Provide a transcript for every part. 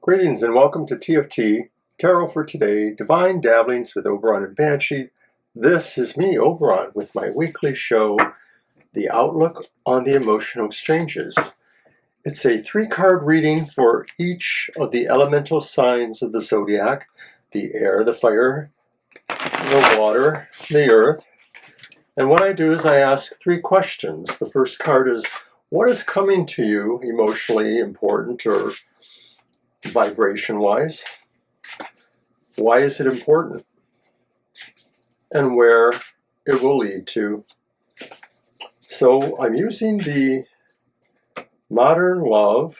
Greetings and welcome to TFT, Tarot for Today, Divine Dabblings with Oberon and Banshee. This is me, Oberon, with my weekly show, The Outlook on the Emotional Exchanges. It's a 3-card reading for each of the elemental signs of the zodiac: the air, the fire, the water, the earth. And what I do is I ask 3 questions. The first card is, what is coming to you emotionally important or vibration-wise? Why is it important? And where it will lead to. So I'm using the Modern Love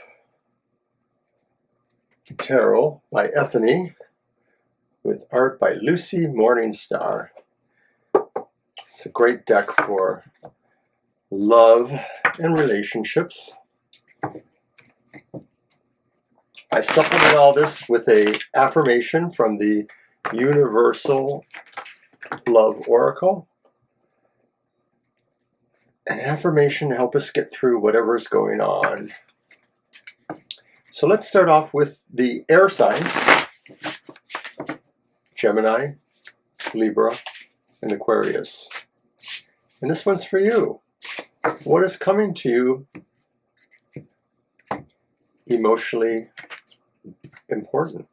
Tarot by Ethany with art by Lucy Morningstar. It's a great deck for love and relationships. I supplement all this with an affirmation from the Universal Love Oracle. An affirmation to help us get through whatever's going on. So let's start off with the air signs: Gemini, Libra, and Aquarius. And this one's for you. What is coming to you emotionally important?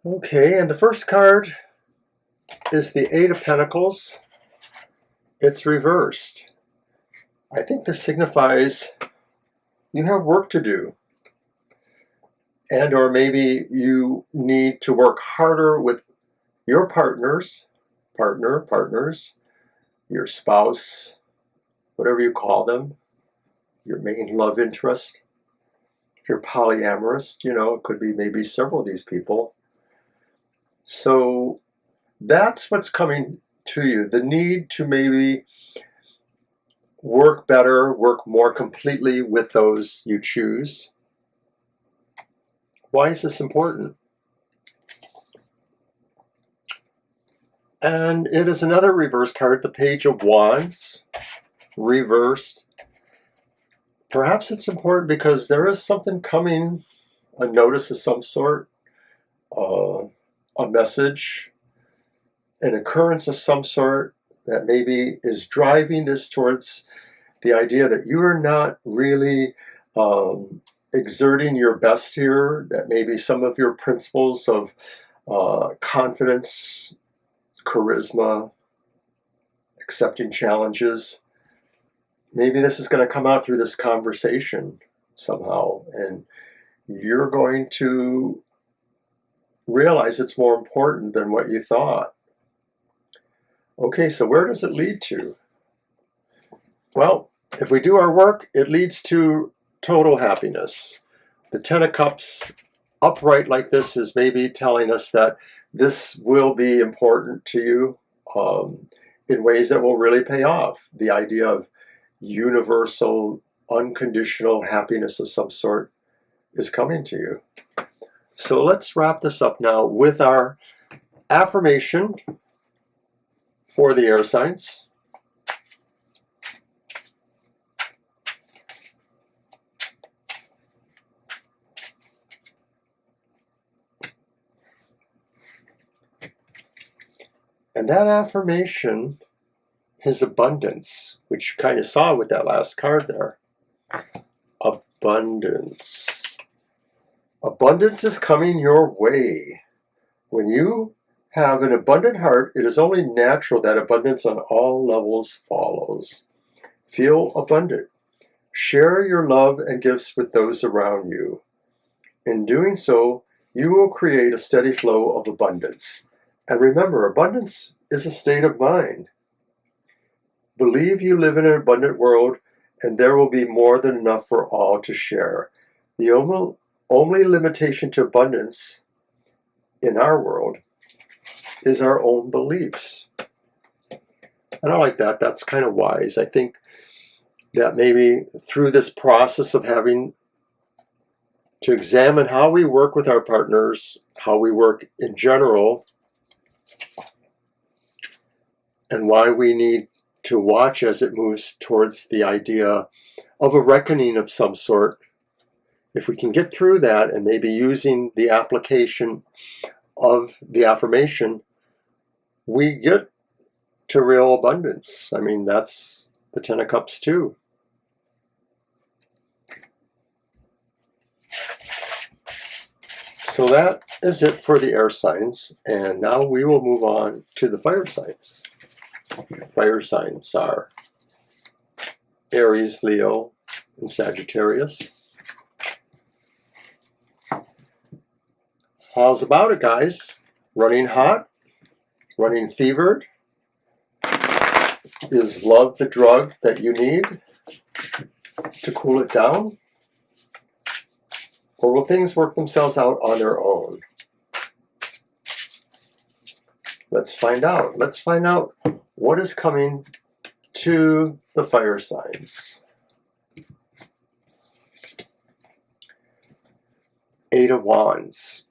Okay, and the first card is the 8 of Pentacles. It's reversed. I think this signifies you have work to do. And or maybe you need to work harder with your partners, your spouse, whatever you call them, your main love interest. If you're polyamorous, it could be maybe several of these people. So that's what's coming to you. The need to maybe work better, work more completely with those you choose. Why is this important? And it is another reverse card, the Page of Wands, reversed. Perhaps it's important because there is something coming, a notice of some sort, a message, an occurrence of some sort that maybe is driving this towards the idea that you are not really exerting your best here, that maybe some of your principles of confidence, charisma, accepting challenges, maybe this is going to come out through this conversation somehow, and you're going to realize it's more important than what you thought. Okay, so where does it lead to? Well, if we do our work, it leads to total happiness. The 10 of Cups upright like this is maybe telling us that this will be important to you in ways that will really pay off. The idea of universal, unconditional happiness of some sort is coming to you. So let's wrap this up now with our affirmation for the air signs. And that affirmation is abundance, which you kind of saw with that last card there. Abundance. Abundance is coming your way. When you have an abundant heart, it is only natural that abundance on all levels follows. Feel abundant. Share your love and gifts with those around you. In doing so, you will create a steady flow of abundance. And remember, abundance is a state of mind. Believe you live in an abundant world, and there will be more than enough for all to share. The only limitation to abundance in our world is our own beliefs. And I like that. That's kind of wise. I think that maybe through this process of having to examine how we work with our partners, how we work in general, and why we need to watch as it moves towards the idea of a reckoning of some sort, if we can get through that and maybe using the application of the affirmation, we get to real abundance. I mean, that's the Ten of Cups too. So that is it for the air signs, and now we will move on to the fire signs. Fire signs are Aries, Leo, and Sagittarius. How's about it, guys? Running hot? Running fevered? Is love the drug that you need to cool it down? Or will things work themselves out on their own? Let's find out. Let's find out what is coming to the fire signs. Eight of Wands,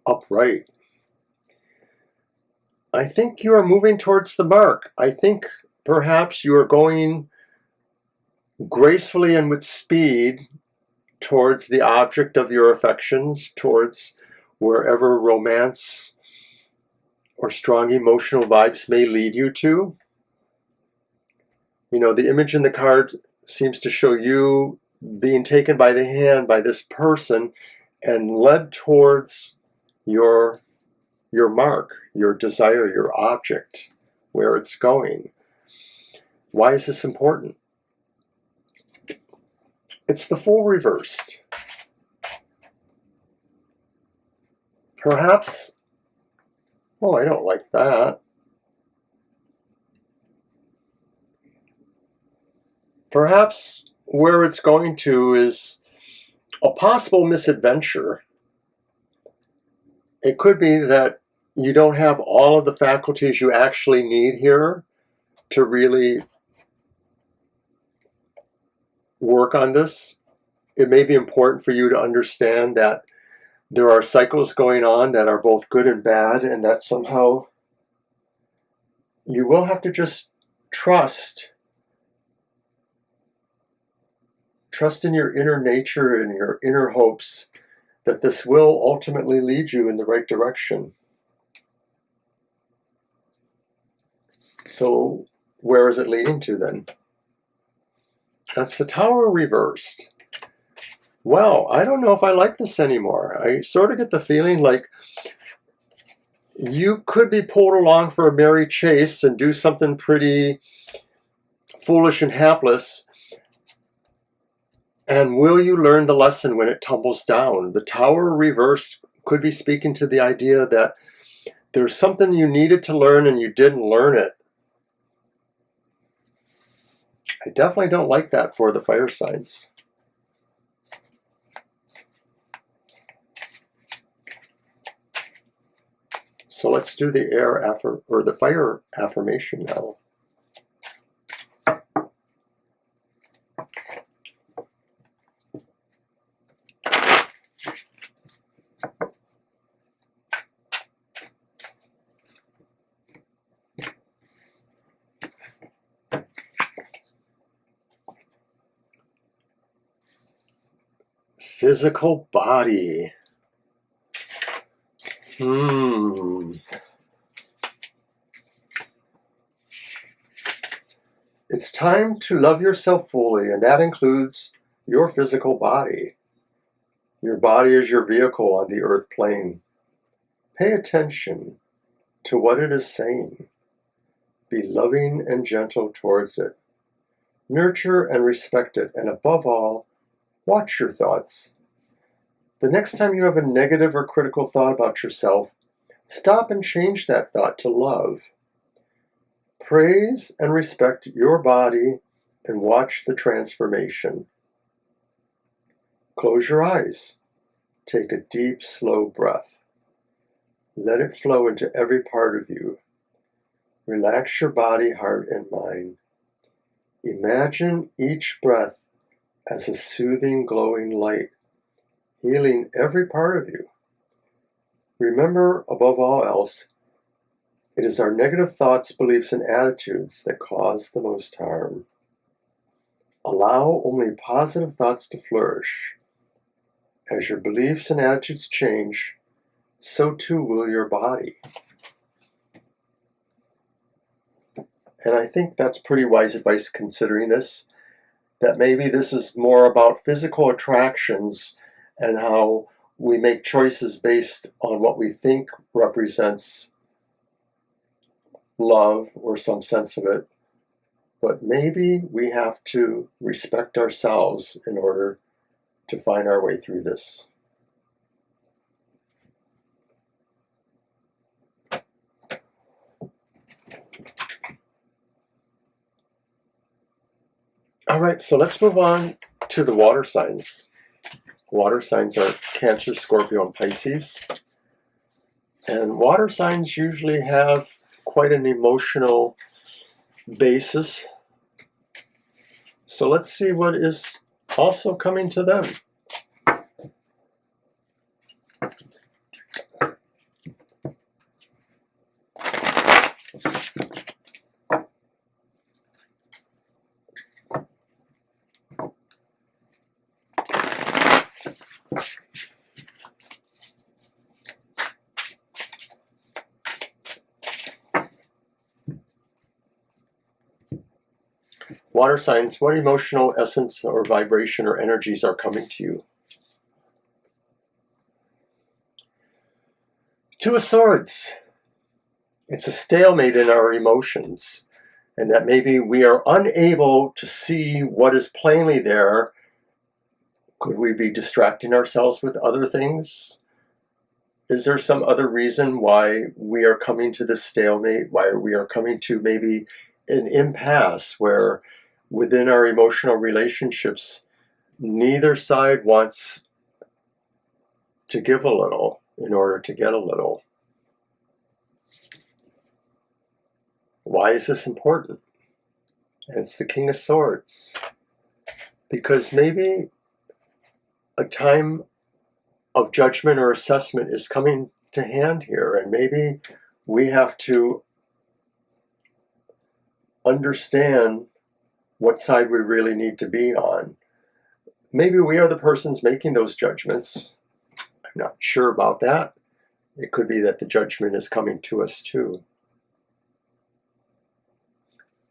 upright. I think you are moving towards the mark. I think perhaps you are going gracefully and with speed towards the object of your affections, towards wherever romance or strong emotional vibes may lead you to. You know, the image in the card seems to show you being taken by the hand by this person and led towards your mark, your desire, your object, where it's going. Why is this important? It's the Fool reversed. Perhaps, oh, I don't like that. Perhaps where it's going to is a possible misadventure. It could be that you don't have all of the faculties you actually need here to really work on this. It may be important for you to understand that there are cycles going on that are both good and bad, and that somehow you will have to just trust in your inner nature and your inner hopes that this will ultimately lead you in the right direction. So where is it leading to then? That's the Tower reversed. Well, I don't know if I like this anymore. I sort of get the feeling like you could be pulled along for a merry chase and do something pretty foolish and hapless. And will you learn the lesson when it tumbles down? The Tower reversed could be speaking to the idea that there's something you needed to learn and you didn't learn it. I definitely don't like that for the fire signs. So let's do the the fire affirmation now. Physical body. It's time to love yourself fully, and that includes your physical body. Your body is your vehicle on the earth plane. Pay attention to what it is saying. Be loving and gentle towards it. Nurture and respect it, and above all, watch your thoughts. The next time you have a negative or critical thought about yourself, stop and change that thought to love. Praise and respect your body and watch the transformation. Close your eyes. Take a deep, slow breath. Let it flow into every part of you. Relax your body, heart, and mind. Imagine each breath as a soothing, glowing light, healing every part of you. Remember, above all else, it is our negative thoughts, beliefs, and attitudes that cause the most harm. Allow only positive thoughts to flourish. As your beliefs and attitudes change, so too will your body. And I think that's pretty wise advice considering this, that maybe this is more about physical attractions and how we make choices based on what we think represents love or some sense of it. But maybe we have to respect ourselves in order to find our way through this. All right, so let's move on to the water signs. Water signs are Cancer, Scorpio, and Pisces. And water signs usually have quite an emotional basis. So let's see what is also coming to them. Water signs, what emotional essence or vibration or energies are coming to you? Two of Swords. It's a stalemate in our emotions, and that maybe we are unable to see what is plainly there. Could we be distracting ourselves with other things? Is there some other reason why we are coming to this stalemate, why we are coming to maybe an impasse where within our emotional relationships, neither side wants to give a little in order to get a little? Why is this important? And it's the King of Swords. Because maybe a time of judgment or assessment is coming to hand here, and maybe we have to understand what side we really need to be on. Maybe we are the persons making those judgments. I'm not sure about that. It could be that the judgment is coming to us too.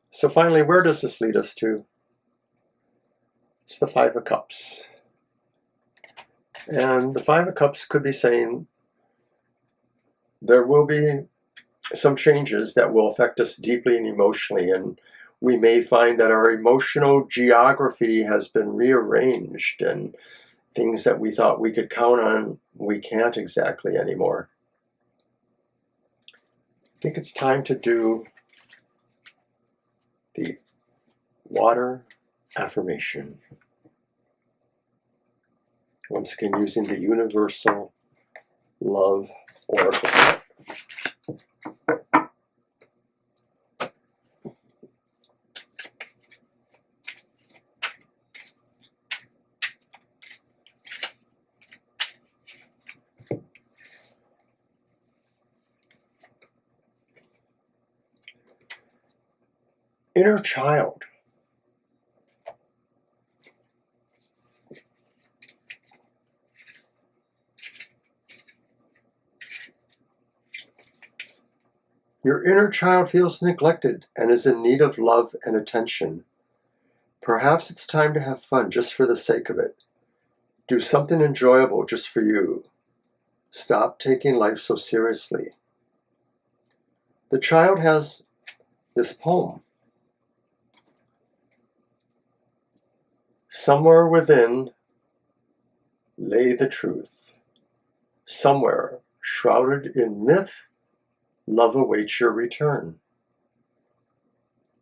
So finally, where does this lead us to? It's the Five of Cups. And the Five of Cups could be saying there will be some changes that will affect us deeply and emotionally, and we may find that our emotional geography has been rearranged, and things that we thought we could count on, we can't exactly anymore. I think it's time to do the water affirmation. Once again, using the Universal Love Oracle. Inner child. Your inner child feels neglected and is in need of love and attention. Perhaps it's time to have fun just for the sake of it. Do something enjoyable just for you. Stop taking life so seriously. The child has this poem. Somewhere within lay the truth. Somewhere, shrouded in myth, love awaits your return.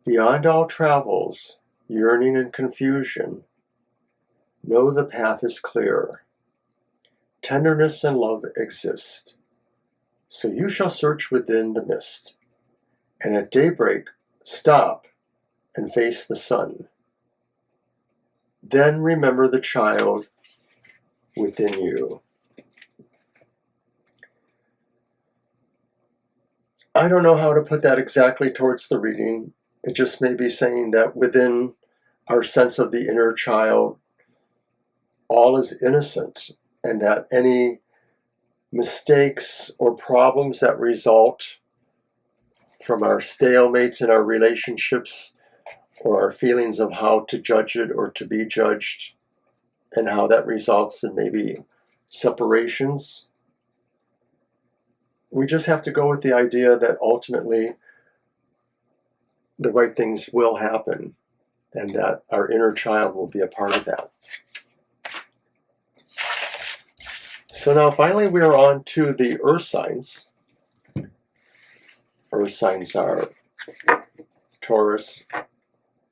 Beyond all travels, yearning and confusion, know the path is clear. Tenderness and love exist. So you shall search within the mist, and at daybreak stop and face the sun. Then remember the child within you. I don't know how to put that exactly towards the reading. It just may be saying that within our sense of the inner child, all is innocent, and that any mistakes or problems that result from our stalemates in our relationships or our feelings of how to judge it or to be judged, and how that results in maybe separations. We just have to go with the idea that ultimately the right things will happen and that our inner child will be a part of that. So now finally we are on to the earth signs. Earth signs are Taurus,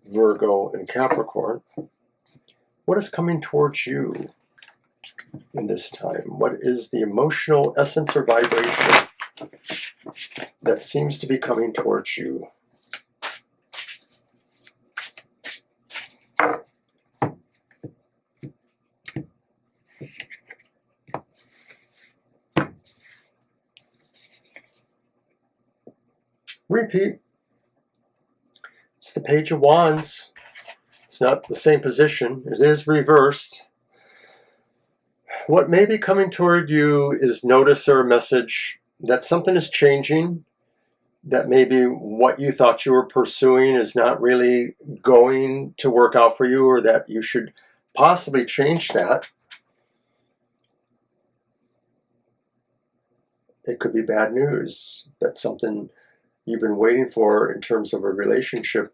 Virgo, and Capricorn. What is coming towards you in this time? What is the emotional essence or vibration that seems to be coming towards you? Repeat. It's the Page of Wands. It's not the same position. It is reversed. What may be coming toward you is notice or a message that something is changing, that maybe what you thought you were pursuing is not really going to work out for you, or that you should possibly change that. It could be bad news, that something you've been waiting for in terms of a relationship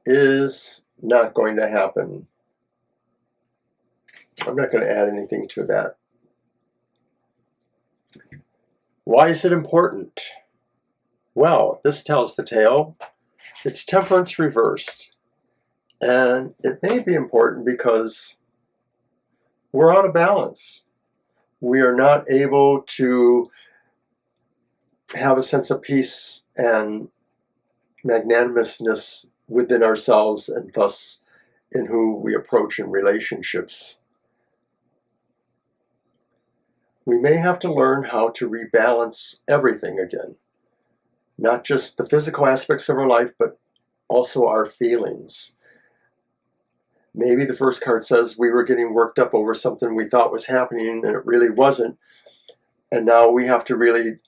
is not going to happen. I'm not going to add anything to that. Why is it important? Well, this tells the tale. It's temperance reversed. And it may be important because we're out of balance. We are not able to have a sense of peace and magnanimousness within ourselves, and thus in who we approach in relationships. We may have to learn how to rebalance everything again. Not just the physical aspects of our life, but also our feelings. Maybe the first card says we were getting worked up over something we thought was happening and it really wasn't. And now we have to really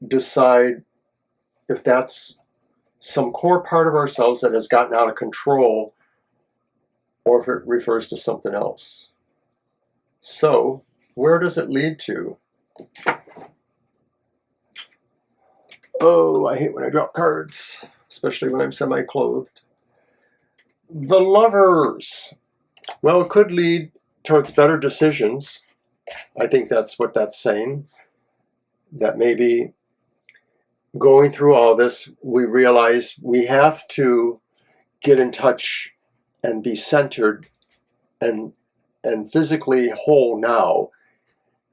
decide if that's some core part of ourselves that has gotten out of control, or if it refers to something else. So, where does it lead to? Oh, I hate when I drop cards, especially when I'm semi-clothed. The Lovers. Well, it could lead towards better decisions. I think that's what that's saying. That maybe going through all this, we realize we have to get in touch and be centered and physically whole now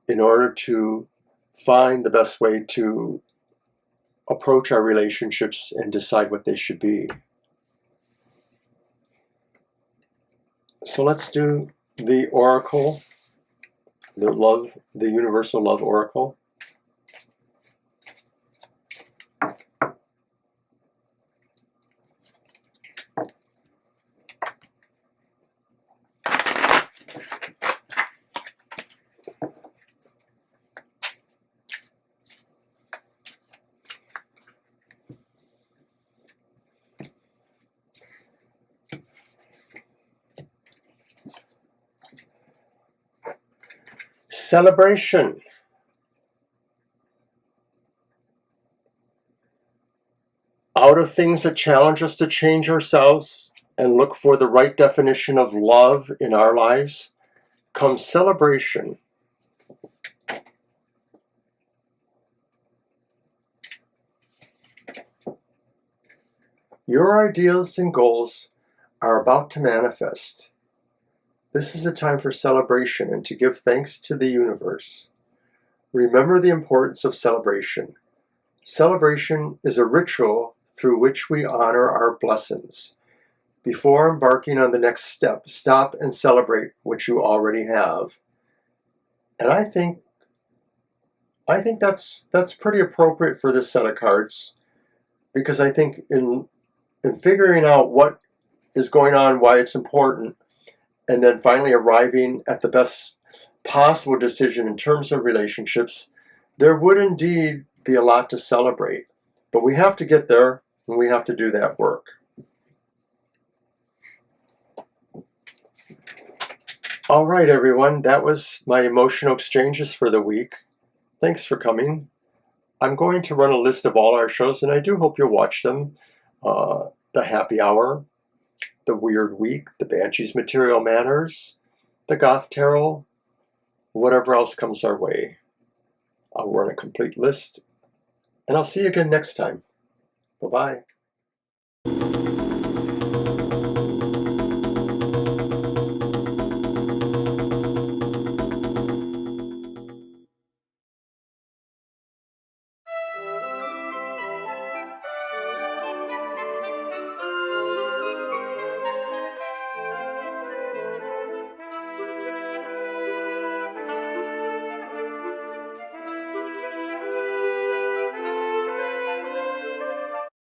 in order to find the best way to approach our relationships and decide what they should be. So let's do the oracle, the universal love oracle. Celebration. Out of things that challenge us to change ourselves and look for the right definition of love in our lives comes celebration. Your ideals and goals are about to manifest. This is a time for celebration and to give thanks to the universe. Remember the importance of celebration. Celebration is a ritual through which we honor our blessings. Before embarking on the next step, stop and celebrate what you already have. And I think that's pretty appropriate for this set of cards, because I think in figuring out what is going on, why it's important, and then finally arriving at the best possible decision in terms of relationships, there would indeed be a lot to celebrate. But we have to get there, and we have to do that work. All right, everyone, that was my emotional exchanges for the week. Thanks for coming. I'm going to run a list of all our shows, and I do hope you'll watch them. The Happy Hour, The Weird Week, The Banshees Material Manners, The Goth Tarot, whatever else comes our way. I'll run a complete list, and I'll see you again next time. Bye-bye.